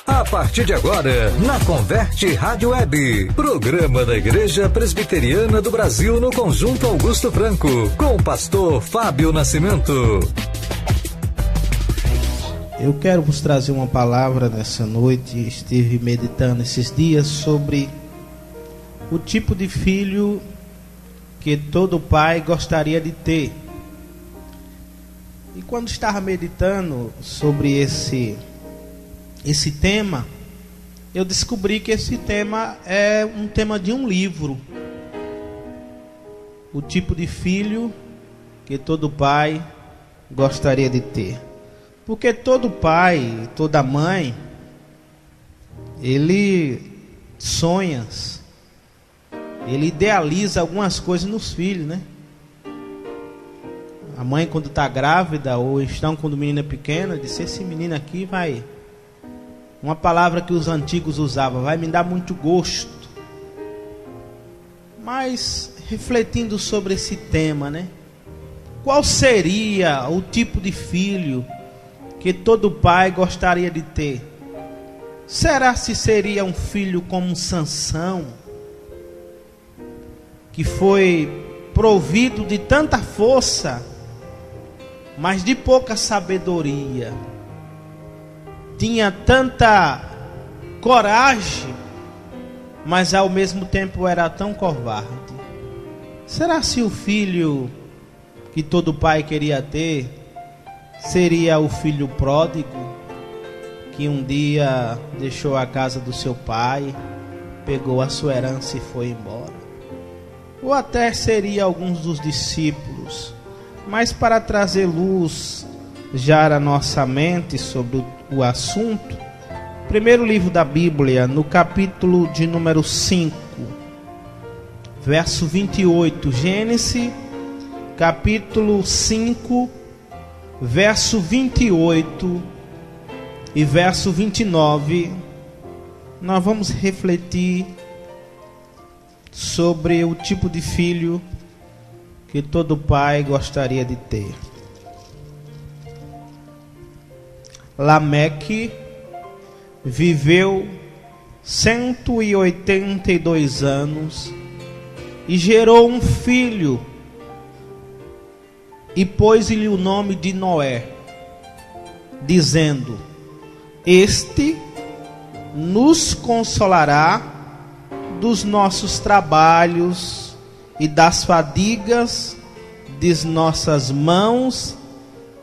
A partir de agora, na Converte Rádio Web, programa da Igreja Presbiteriana do Brasil no Conjunto Augusto Franco, com o pastor Fábio Nascimento. Eu quero vos trazer uma palavra nessa noite. Estive meditando esses dias sobre o tipo de filho que todo pai gostaria de ter. E quando estava meditando sobre esse tema, eu descobri que esse tema é um tema de um livro. O tipo de filho que todo pai gostaria de ter. Porque todo pai, toda mãe, ele sonha, ele idealiza algumas coisas nos filhos, né? A mãe, quando está grávida ou estão quando o menino é pequeno, diz: esse menino aqui vai... Uma palavra que os antigos usavam: vai me dar muito gosto. Mas, refletindo sobre esse tema, né? Qual seria o tipo de filho que todo pai gostaria de ter? Será se seria um filho como Sansão, que foi provido de tanta força, mas de pouca sabedoria? Tinha tanta coragem, mas ao mesmo tempo era tão covarde. Será se o filho que todo pai queria ter seria o filho pródigo, que um dia deixou a casa do seu pai, pegou a sua herança e foi embora? Ou até seria alguns dos discípulos? Mas para trazer luz já à nossa mente sobre o assunto, primeiro livro da Bíblia, no capítulo de número 5, verso 28, Gênesis, capítulo 5, verso 28 e verso 29, nós vamos refletir sobre o tipo de filho que todo pai gostaria de ter. Lameque viveu 182 anos e gerou um filho, e pôs-lhe o nome de Noé, dizendo: este nos consolará dos nossos trabalhos e das fadigas de nossas mãos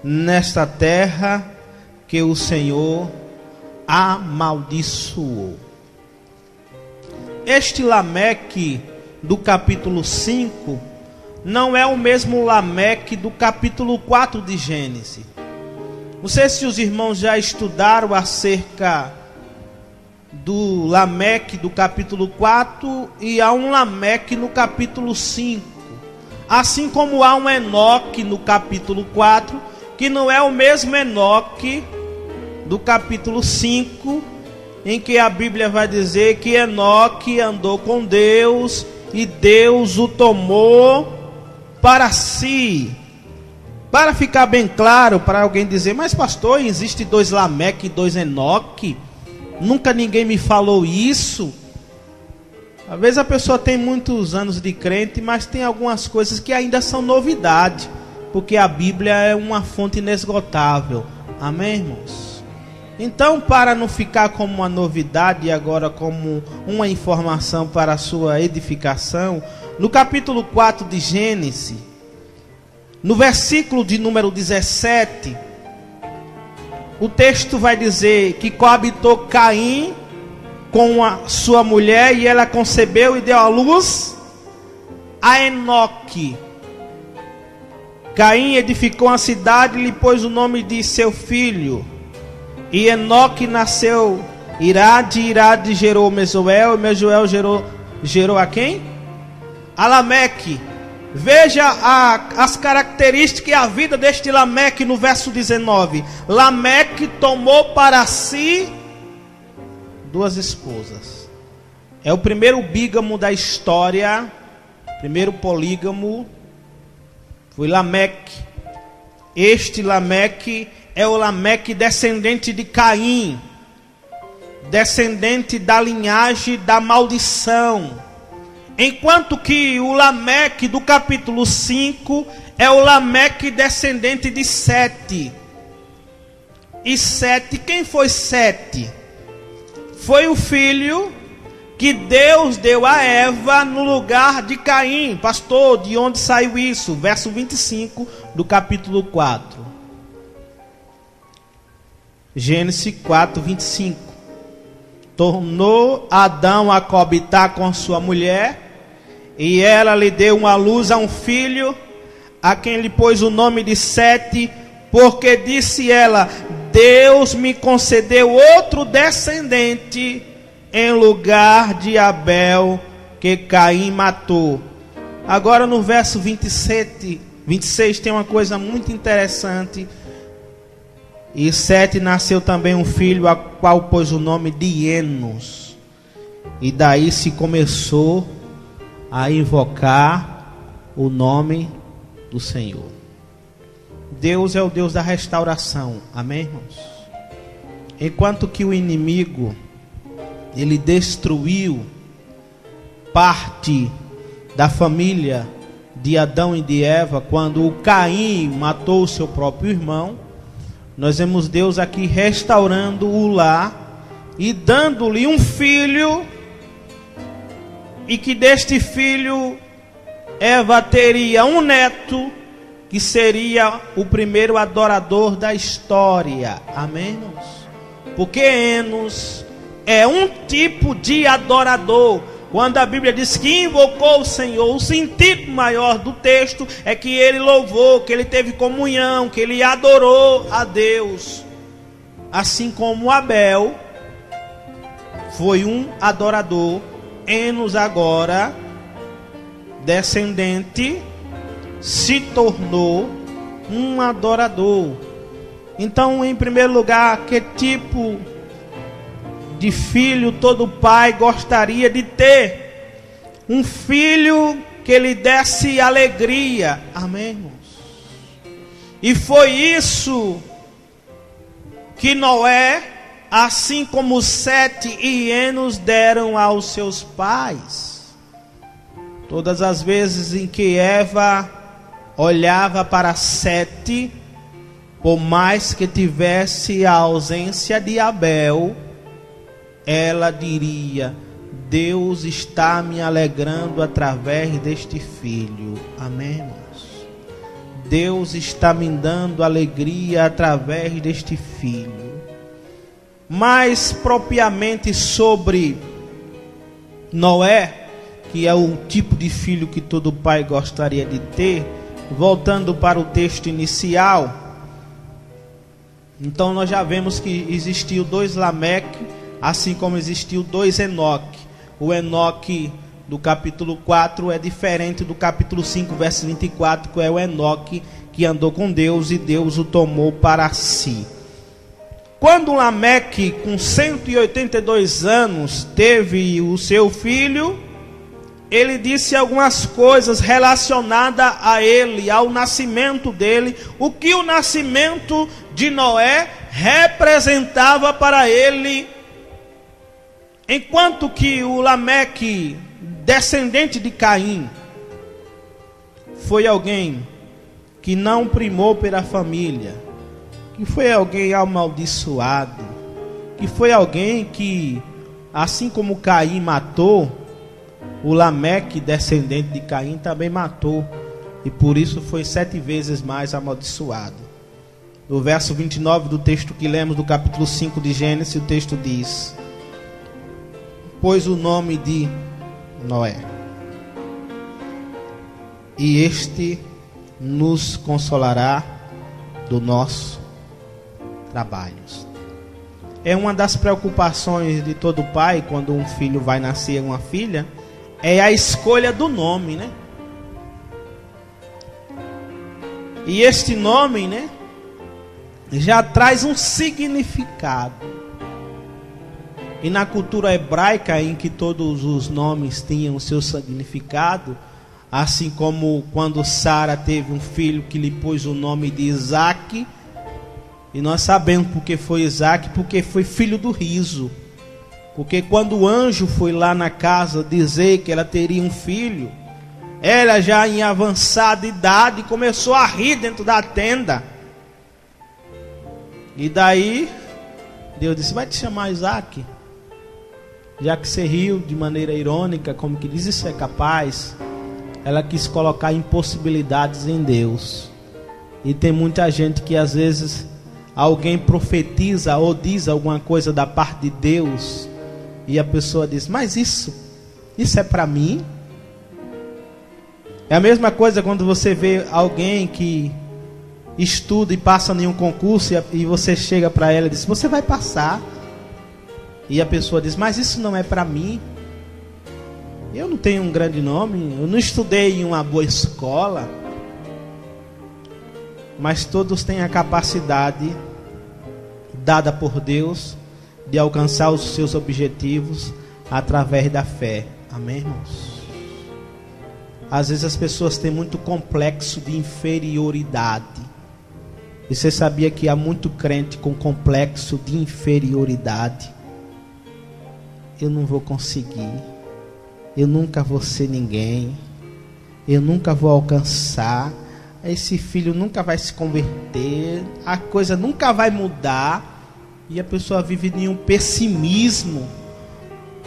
nesta terra que o Senhor amaldiçoou. Este Lameque do capítulo 5 não é o mesmo Lameque do capítulo 4 de Gênesis. Não sei se os irmãos já estudaram acerca do Lameque do capítulo 4, e há um Lameque no capítulo 5. Assim como há um Enoque no capítulo 4, que não é o mesmo Enoque do capítulo 5, em que a Bíblia vai dizer que Enoque andou com Deus e Deus o tomou para si. Para ficar bem claro, para alguém dizer: mas pastor, existe dois Lameque e dois Enoque? Nunca ninguém me falou isso. Às vezes a pessoa tem muitos anos de crente, mas tem algumas coisas que ainda são novidade, porque a Bíblia é uma fonte inesgotável. Amém, irmãos? Então, para não ficar como uma novidade e agora como uma informação para a sua edificação, no capítulo 4 de Gênesis, no versículo de número 17, o texto vai dizer que coabitou Caim com a sua mulher, e ela concebeu e deu à luz a Enoque. Caim edificou uma cidade e lhe pôs o nome de seu filho. E Enoque nasceu Irade, Irade gerou Mesuel, e Mesuel gerou a quem? A Lameque. Veja as características e a vida deste Lameque no verso 19. Lameque tomou para si 2 esposas. É o primeiro bígamo da história. Primeiro polígamo foi Lameque. Este Lameque é o Lameque descendente de Caim. descendente da linhagem da maldição. Enquanto que o Lameque do capítulo 5 é o Lameque descendente de Sete. E Sete, quem foi Sete? Foi o filho que Deus deu a Eva no lugar de Caim. Pastor, de onde saiu isso? Verso 25 do capítulo 4. Gênesis 4, 25. Tornou Adão a coabitar com sua mulher, e ela lhe deu à luz a um filho, a quem lhe pôs o nome de Sete, porque disse ela: Deus me concedeu outro descendente em lugar de Abel, que Caim matou. Agora no verso 26 tem uma coisa muito interessante. E Sete nasceu também um filho, a qual pôs o nome de Enos. E daí se começou a invocar o nome do Senhor. Deus é o Deus da restauração. Amém, irmãos? Enquanto que o inimigo, ele destruiu parte da família de Adão e de Eva, quando o Caim matou o seu próprio irmão, nós vemos Deus aqui restaurando o lar e dando-lhe um filho, e que deste filho Eva teria um neto, que seria o primeiro adorador da história. Amém, irmãos? Porque Enos é um tipo de adorador. Quando a Bíblia diz que invocou o Senhor, o sentido maior do texto é que ele louvou, que ele teve comunhão, que ele adorou a Deus. Assim como Abel foi um adorador, Enos agora, descendente, se tornou um adorador. Então, em primeiro lugar, que tipo de filho todo pai gostaria de ter? Um filho que lhe desse alegria. Amém, irmãos? E foi isso que Noé, assim como Sete e Enos, deram aos seus pais. Todas as vezes em que Eva olhava para Sete, por mais que tivesse a ausência de Abel, ela diria: Deus está me alegrando através deste filho. Amém, irmãos? Deus está me dando alegria através deste filho. Mais propriamente sobre Noé, que é o tipo de filho que todo pai gostaria de ter, voltando para o texto inicial. Então nós já vemos que existiu dois Lameque, assim como existiu dois Enoque. O Enoque do capítulo 4 é diferente do capítulo 5, verso 24, que é o Enoque que andou com Deus e Deus o tomou para si. Quando Lameque, com 182 anos, teve o seu filho, ele disse algumas coisas relacionadas a ele, ao nascimento dele, o que o nascimento de Noé representava para ele. Enquanto que o Lameque, descendente de Caim, foi alguém que não primou pela família, que foi alguém amaldiçoado, que foi alguém que, assim como Caim matou, o Lameque, descendente de Caim, também matou, e por isso foi 7 vezes mais amaldiçoado. No verso 29 do texto que lemos do capítulo 5 de Gênesis, o texto diz: pôs o nome de Noé, e este nos consolará do nosso trabalho. É uma das preocupações de todo pai quando um filho vai nascer, uma filha, é a escolha do nome, né? E este nome, né, já traz um significado. E na cultura hebraica, em que todos os nomes tinham o seu significado, assim como quando Sara teve um filho que lhe pôs o nome de Isaac, e nós sabemos porque foi Isaac, porque foi filho do riso. Porque quando o anjo foi lá na casa dizer que ela teria um filho, ela já em avançada idade começou a rir dentro da tenda. E daí Deus disse: vai te chamar Isaac? Já que você riu de maneira irônica, como que diz, isso é capaz. Ela quis colocar impossibilidades em Deus. E tem muita gente que às vezes alguém profetiza ou diz alguma coisa da parte de Deus, e a pessoa diz: mas isso é para mim? É a mesma coisa quando você vê alguém que estuda e passa em um concurso, e você chega para ela e diz: você vai passar. E a pessoa diz: mas isso não é para mim. Eu não tenho um grande nome, eu não estudei em uma boa escola. Mas todos têm a capacidade dada por Deus de alcançar os seus objetivos através da fé. Amém, irmãos? Às vezes as pessoas têm muito complexo de inferioridade. E você sabia que há muito crente com complexo de inferioridade? Eu não vou conseguir, eu nunca vou ser ninguém, eu nunca vou alcançar, esse filho nunca vai se converter, a coisa nunca vai mudar. E a pessoa vive em um pessimismo,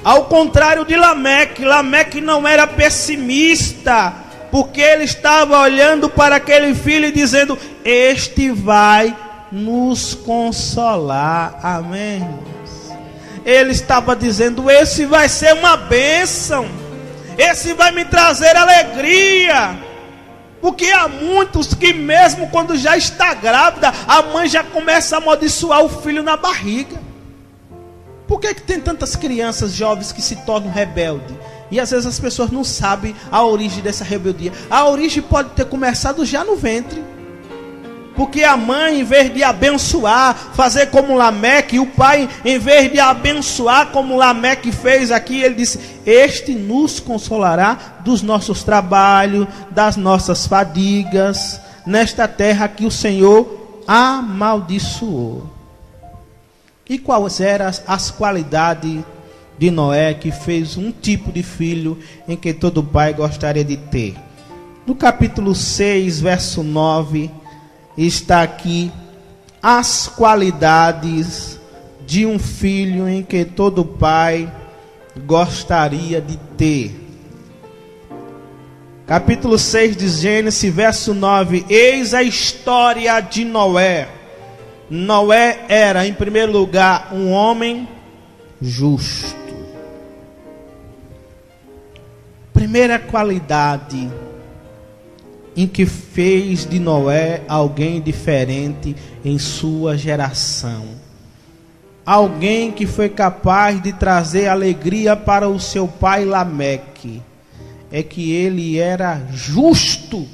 ao contrário de Lameque. Lameque não era pessimista, porque ele estava olhando para aquele filho e dizendo: este vai nos consolar. Amém, irmãos? Ele estava dizendo: esse vai ser uma bênção, esse vai me trazer alegria. Porque há muitos que mesmo quando já está grávida, a mãe já começa a amaldiçoar o filho na barriga. Por que tem tantas crianças jovens que se tornam rebeldes? E às vezes as pessoas não sabem a origem dessa rebeldia. A origem pode ter começado já no ventre. Porque a mãe, em vez de abençoar, fazer como Lameque, e o pai, em vez de abençoar como Lameque fez aqui, ele disse: este nos consolará dos nossos trabalhos, das nossas fadigas, nesta terra que o Senhor amaldiçoou. E quais eram as qualidades de Noé, que fez um tipo de filho em que todo pai gostaria de ter? No capítulo 6, verso 9... está aqui as qualidades de um filho em que todo pai gostaria de ter. Capítulo 6 de Gênesis, verso 9. Eis a história de Noé. Noé era, em primeiro lugar, um homem justo. Primeira qualidade em que fez de Noé alguém diferente em sua geração. Alguém que foi capaz de trazer alegria para o seu pai Lameque. É que ele era justo.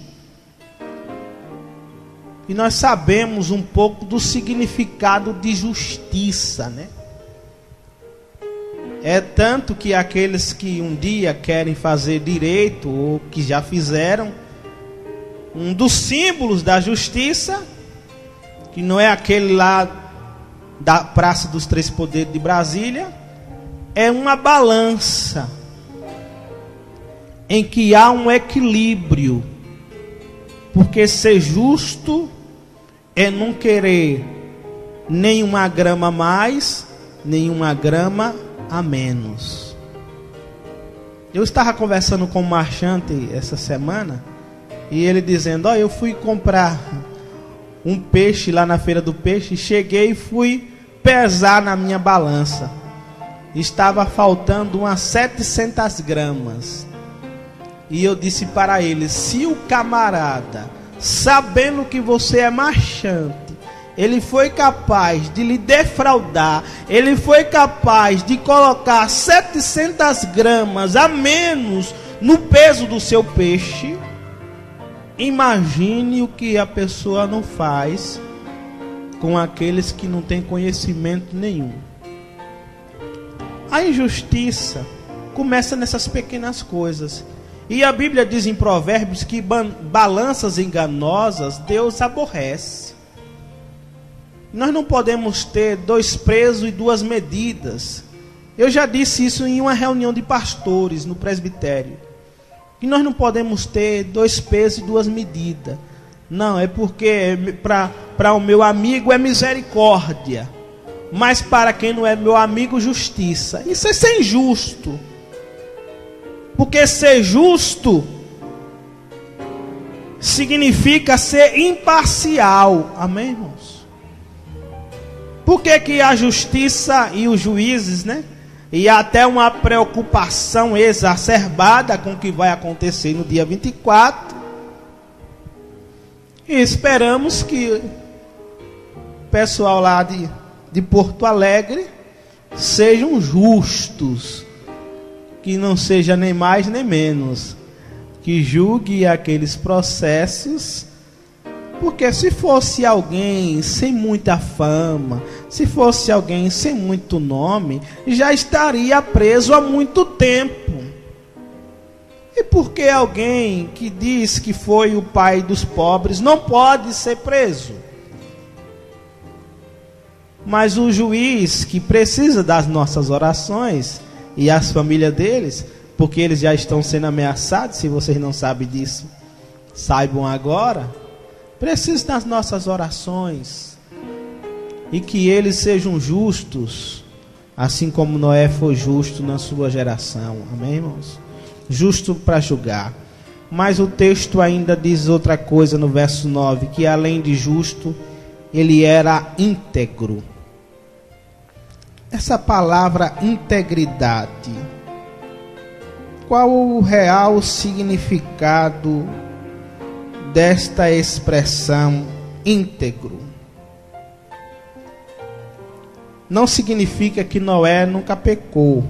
E nós sabemos um pouco do significado de justiça, né? É tanto que aqueles que um dia querem fazer direito, ou que já fizeram, um dos símbolos da justiça, que não é aquele lá da Praça dos Três Poderes de Brasília, é uma balança em que há um equilíbrio. Porque ser justo é não querer nenhuma grama a mais, nenhuma grama a menos. Eu estava conversando com o marchante essa semana, e ele dizendo: eu fui comprar um peixe lá na feira do peixe, cheguei e fui pesar na minha balança. Estava faltando umas 700 gramas. E eu disse para ele: se o camarada, sabendo que você é marchante, ele foi capaz de lhe defraudar, ele foi capaz de colocar 700 gramas a menos no peso do seu peixe, imagine o que a pessoa não faz com aqueles que não têm conhecimento nenhum. A injustiça começa nessas pequenas coisas. E a Bíblia diz em Provérbios que balanças enganosas Deus aborrece. Nós não podemos ter dois pesos e duas medidas. Eu já disse isso em uma reunião de pastores no presbitério. Que nós não podemos ter 2 pesos e 2 medidas. Não, é porque para o meu amigo é misericórdia. Mas para quem não é meu amigo, justiça. Isso é ser injusto. Porque ser justo significa ser imparcial. Amém, irmãos? Por que a justiça e os juízes, né? E até uma preocupação exacerbada com o que vai acontecer no dia 24. E esperamos que o pessoal lá de Porto Alegre sejam justos. Que não seja nem mais nem menos. Que julgue aqueles processos. Porque se fosse alguém sem muita fama, se fosse alguém sem muito nome, já estaria preso há muito tempo. E por que alguém que diz que foi o pai dos pobres não pode ser preso? Mas o juiz que precisa das nossas orações e as famílias deles, porque eles já estão sendo ameaçados, se vocês não sabem disso, saibam agora. Precisa das nossas orações. E que eles sejam justos, assim como Noé foi justo na sua geração. Amém, irmãos? Justo para julgar. Mas o texto ainda diz outra coisa no verso 9, que além de justo, ele era íntegro. Essa palavra integridade, qual o real significado desta expressão íntegro? Não significa que Noé nunca pecou,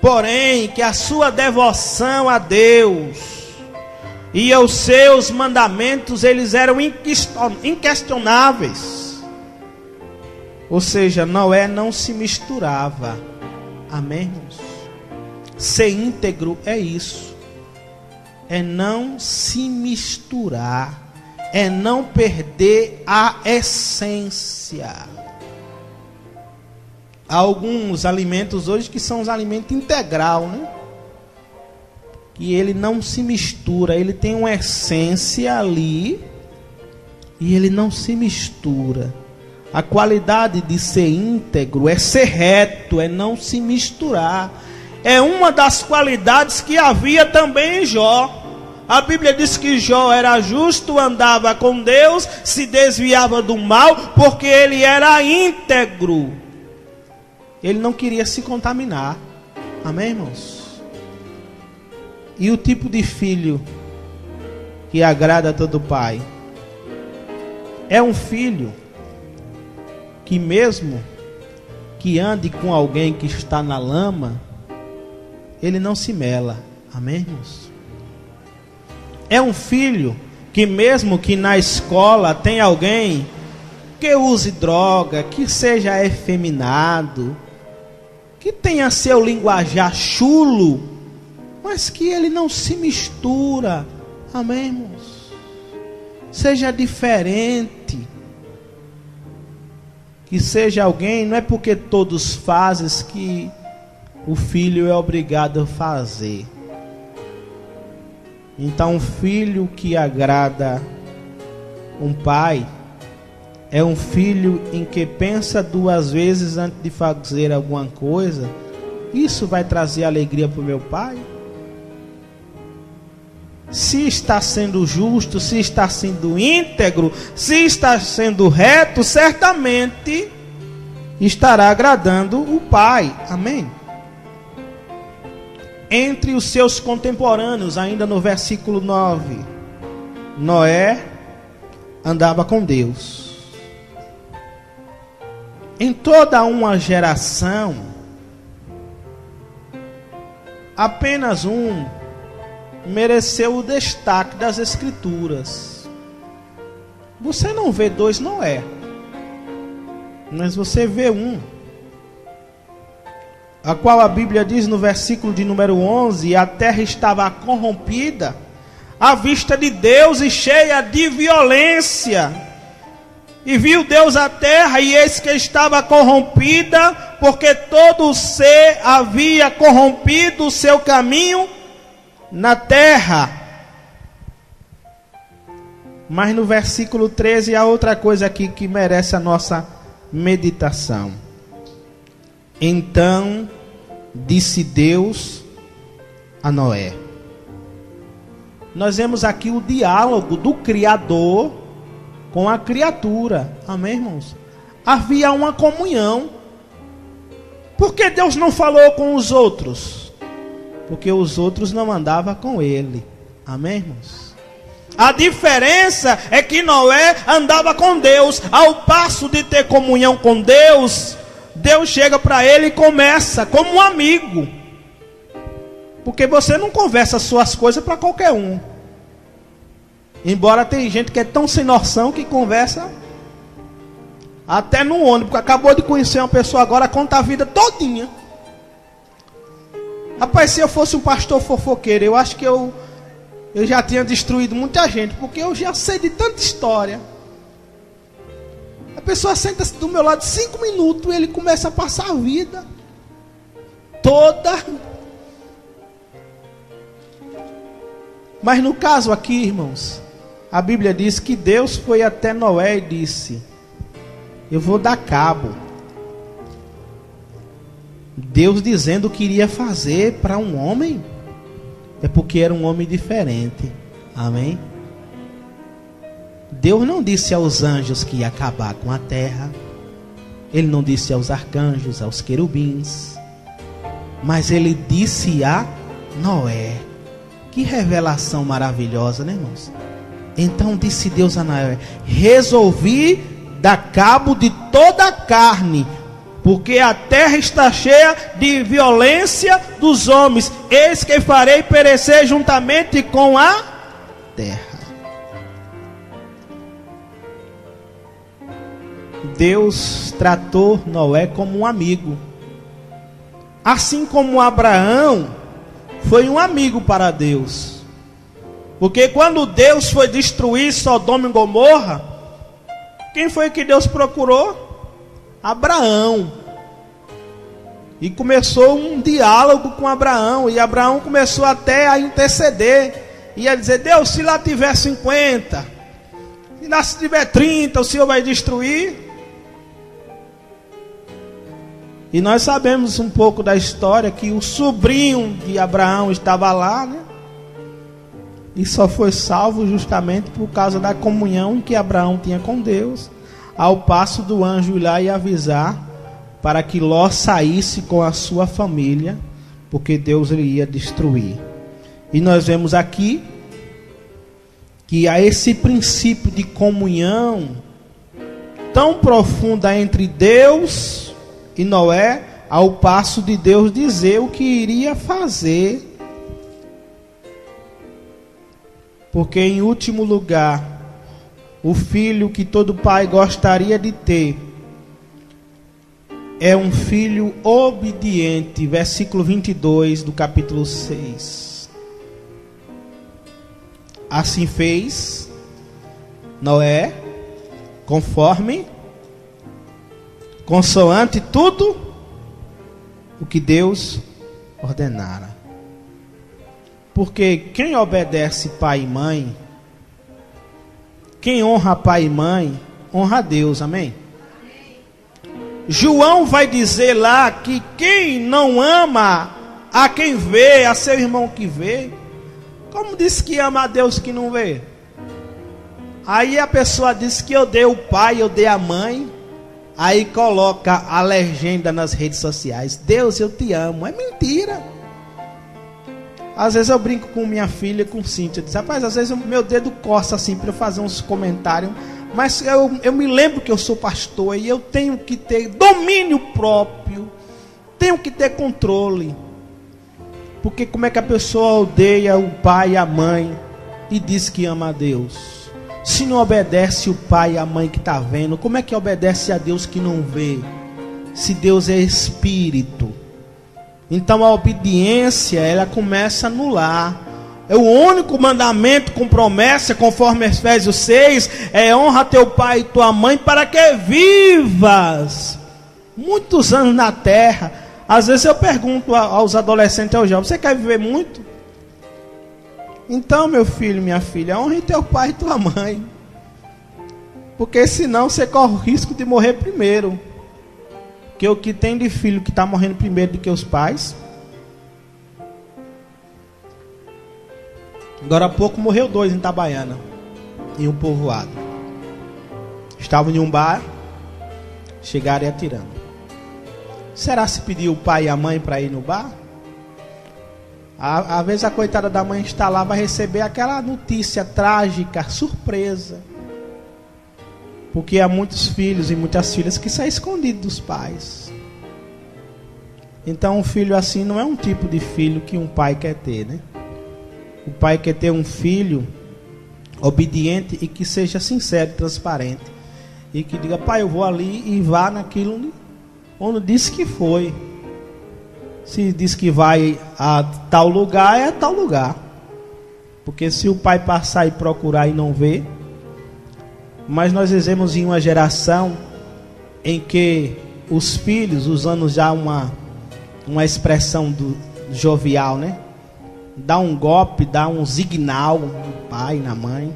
porém que a sua devoção a Deus e aos seus mandamentos, eles eram inquestionáveis. Ou seja, Noé não se misturava. Amém, irmãos? Ser íntegro é isso. É não se misturar, é não perder a essência. Há alguns alimentos hoje que são os alimentos integral, né? Que ele não se mistura, ele tem uma essência ali e ele não se mistura. A qualidade de ser íntegro é ser reto, é não se misturar. É uma das qualidades que havia também em Jó. A Bíblia diz que Jó era justo, andava com Deus, se desviava do mal, porque ele era íntegro. Ele não queria se contaminar. Amém, irmãos? E o tipo de filho que agrada a todo pai é um filho que mesmo que ande com alguém que está na lama, ele não se mela. Amém, irmãos? É um filho que mesmo que na escola tem alguém que use droga, que seja efeminado, que tenha seu linguajar chulo, mas que ele não se mistura. Amém, irmãos? Seja diferente. Que seja alguém, não é porque todos fazem que o filho é obrigado a fazer. Então, um filho que agrada um pai é um filho em que pensa 2 vezes antes de fazer alguma coisa. Isso vai trazer alegria para o meu pai? Se está sendo justo, se está sendo íntegro, se está sendo reto, certamente estará agradando o pai. Amém? Entre os seus contemporâneos, ainda no versículo 9, Noé andava com Deus. Em toda uma geração, apenas um mereceu o destaque das Escrituras. Você não vê 2 Noé, mas você vê um, a qual a Bíblia diz no versículo de número 11, a terra estava corrompida à vista de Deus e cheia de violência. E viu Deus a terra, e eis que estava corrompida, porque todo ser havia corrompido o seu caminho na terra. Mas no versículo 13 há outra coisa aqui que merece a nossa meditação. Então disse Deus a Noé. Nós vemos aqui o diálogo do Criador com a criatura. Amém, irmãos? Havia uma comunhão. Por que Deus não falou com os outros? Porque os outros não andavam com ele. Amém, irmãos? A diferença é que Noé andava com Deus. Ao passo de ter comunhão com Deus, Deus chega para ele e começa como um amigo. Porque você não conversa suas coisas para qualquer um. Embora tem gente que é tão sem noção que conversa até no ônibus. Acabou de conhecer uma pessoa agora, conta a vida todinha. Rapaz, se eu fosse um pastor fofoqueiro, eu acho que eu já tinha destruído muita gente, porque eu já sei de tanta história. A pessoa senta-se do meu lado 5 minutos e ele começa a passar a vida toda. Mas no caso aqui, irmãos, a Bíblia diz que Deus foi até Noé e disse: eu vou dar cabo. Deus dizendo o que iria fazer para um homem, é porque era um homem diferente. Amém? Deus não disse aos anjos que ia acabar com a terra. Ele não disse aos arcanjos, aos querubins. Mas ele disse a Noé. Que revelação maravilhosa, né, irmãos? Então disse Deus a Noé: resolvi dar cabo de toda a carne, porque a terra está cheia de violência dos homens. Eis que farei perecer juntamente com a terra. Deus tratou Noé como um amigo. Assim como Abraão foi um amigo para Deus. Porque quando Deus foi destruir Sodoma e Gomorra, quem foi que Deus procurou? Abraão. E começou um diálogo com Abraão. E Abraão começou até a interceder. E a dizer: Deus, se lá tiver 50, se lá tiver 30, o Senhor vai destruir? E nós sabemos um pouco da história, que o sobrinho de Abraão estava lá, né? E só foi salvo justamente por causa da comunhão que Abraão tinha com Deus, ao passo do anjo ir lá e avisar para que Ló saísse com a sua família, porque Deus ele ia destruir. E nós vemos aqui que há esse princípio de comunhão tão profunda entre Deus e Noé, ao passo de Deus dizer o que iria fazer. Porque em último lugar, o filho que todo pai gostaria de ter é um filho obediente. Versículo 22 do capítulo 6. Assim fez Noé, consoante tudo o que Deus ordenara. Porque quem obedece pai e mãe, quem honra pai e mãe, honra a Deus. Amém? João vai dizer lá que quem não ama a quem vê, a seu irmão que vê, como diz que ama a Deus que não vê? Aí a pessoa diz que odeia o pai, odeia a mãe, aí coloca a legenda nas redes sociais: Deus, eu te amo. É mentira. Às vezes eu brinco com minha filha, com Cíntia, diz: rapaz, às vezes meu dedo coça assim para eu fazer uns comentários, mas eu me lembro que eu sou pastor e eu tenho que ter domínio próprio, tenho que ter controle. Porque como é que a pessoa odeia o pai e a mãe e diz que ama a Deus? Se não obedece o pai e a mãe que está vendo, como é que obedece a Deus que não vê? Se Deus é espírito. Então a obediência, ela começa no lar. É o único mandamento com promessa, conforme Efésios 6, é honra teu pai e tua mãe para que vivas muitos anos na terra. Às vezes eu pergunto aos adolescentes, aos jovens: você quer viver muito? Então, meu filho, minha filha, honre teu pai e tua mãe, porque senão você corre o risco de morrer primeiro. Porque o que tem de filho que está morrendo primeiro do que os pais. Agora há pouco morreu 2 em Itabaiana, em um povoado. Estavam em um bar, chegaram e atirando. Será se pediu o pai e a mãe para ir no bar? Às vezes a coitada da mãe está lá, vai receber aquela notícia trágica, surpresa. Porque há muitos filhos e muitas filhas que saem escondidos dos pais. Então um filho assim não é um tipo de filho que um pai quer ter, né? O pai quer ter um filho obediente e que seja sincero e transparente. E que diga: pai, eu vou ali, e vá naquilo onde disse que foi. Se diz que vai a tal lugar, é a tal lugar. Porque se o pai passar e procurar e não ver. Mas nós vivemos em uma geração em que os filhos, usando já uma expressão jovial, né? Dá um golpe, dá um signal no pai, na mãe.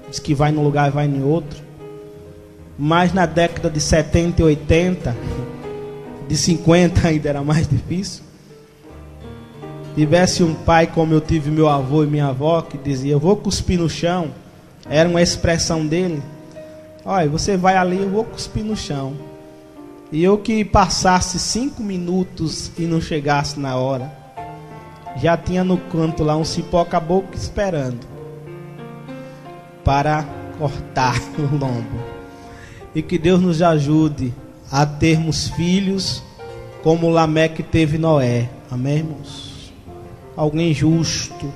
Diz que vai num lugar e vai em outro. Mas na década de 70 e 80, de 50 ainda era mais difícil. Tivesse um pai como eu tive meu avô e minha avó, que dizia: eu vou cuspir no chão. Era uma expressão dele: olha, você vai ali, eu vou cuspir no chão. E eu que passasse 5 minutos e não chegasse na hora, já tinha no canto lá um cipó caboclo esperando para cortar o lombo. E que Deus nos ajude a termos filhos como Lameque teve Noé. Amém, irmãos? Alguém justo,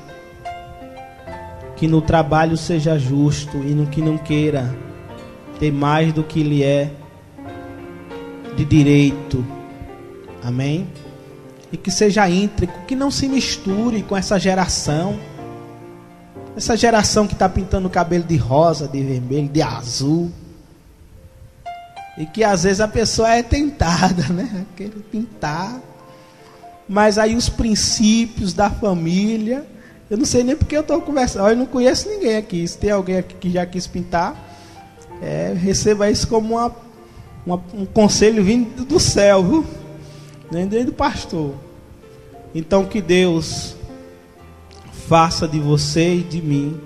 que no trabalho seja justo e no que não queira ter mais do que lhe é de direito. Amém? E que seja íntegro, que não se misture com essa geração que está pintando o cabelo de rosa, de vermelho, de azul. E que às vezes a pessoa é tentada, né? Quer pintar. Mas aí os princípios da família, eu não sei nem porque eu estou conversando. Eu não conheço ninguém aqui. Se tem alguém aqui que já quis pintar, receba isso como um conselho vindo do céu, viu? Nem do pastor. Então que Deus faça de você e de mim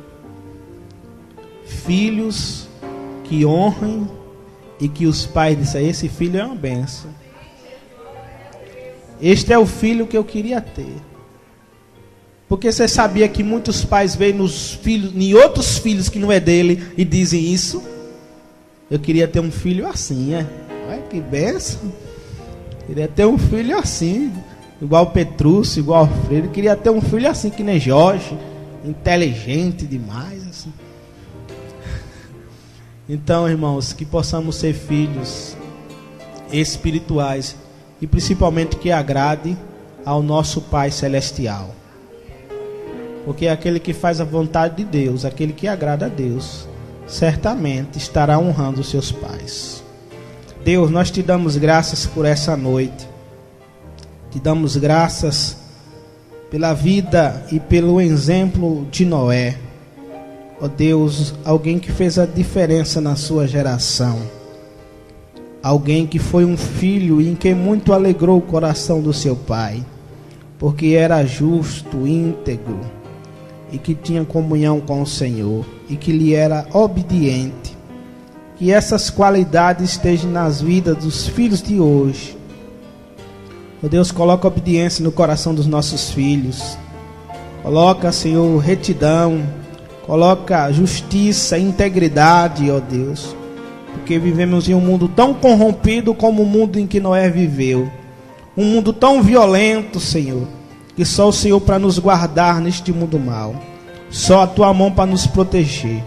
filhos que honrem, e que os pais disseram: esse filho é uma bênção. Este é o filho que eu queria ter. Porque você sabia que muitos pais veem nos filhos, em outros filhos que não é dele, e dizem isso? Eu queria ter um filho assim, Olha que bênção. Queria ter um filho assim, igual Petrúcio, igual Alfredo. Queria ter um filho assim que nem Jorge, inteligente demais, assim. Então, irmãos, que possamos ser filhos espirituais e principalmente que agrade ao nosso Pai Celestial. Porque aquele que faz a vontade de Deus, aquele que agrada a Deus, certamente estará honrando os seus pais. Deus, nós te damos graças por essa noite. Te damos graças pela vida e pelo exemplo de Noé. Ó Deus, alguém que fez a diferença na sua geração. Alguém que foi um filho em quem muito alegrou o coração do seu pai. Porque era justo, íntegro, e que tinha comunhão com o Senhor, e que lhe era obediente. Que essas qualidades estejam nas vidas dos filhos de hoje. Ó Deus, coloca obediência no coração dos nossos filhos. Coloca, Senhor, retidão. Coloca justiça, integridade, ó Deus. Porque vivemos em um mundo tão corrompido como o mundo em que Noé viveu. Um mundo tão violento, Senhor, que só o Senhor para nos guardar neste mundo mal. Só a Tua mão para nos proteger.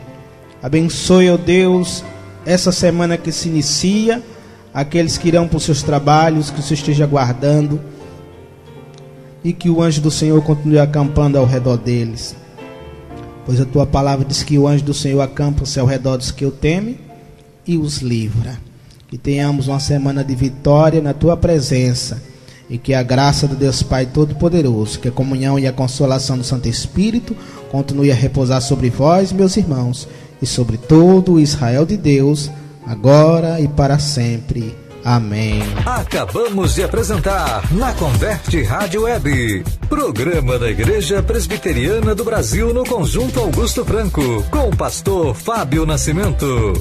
Abençoe, ó Deus, essa semana que se inicia. Aqueles que irão para os seus trabalhos, que o Senhor esteja guardando. E que o anjo do Senhor continue acampando ao redor deles. Pois a Tua palavra diz que o anjo do Senhor acampa-se ao redor dos que o temem e os livra. que tenhamos uma semana de vitória na tua presença e que a graça do Deus Pai Todo-Poderoso, que a comunhão e a consolação do Santo Espírito continue a repousar sobre vós, meus irmãos, e sobre todo o Israel de Deus, agora e para sempre. Amém. Acabamos de apresentar Na Converte Rádio Web, programa da Igreja Presbiteriana do Brasil no Conjunto Augusto Franco, com o pastor Fábio Nascimento.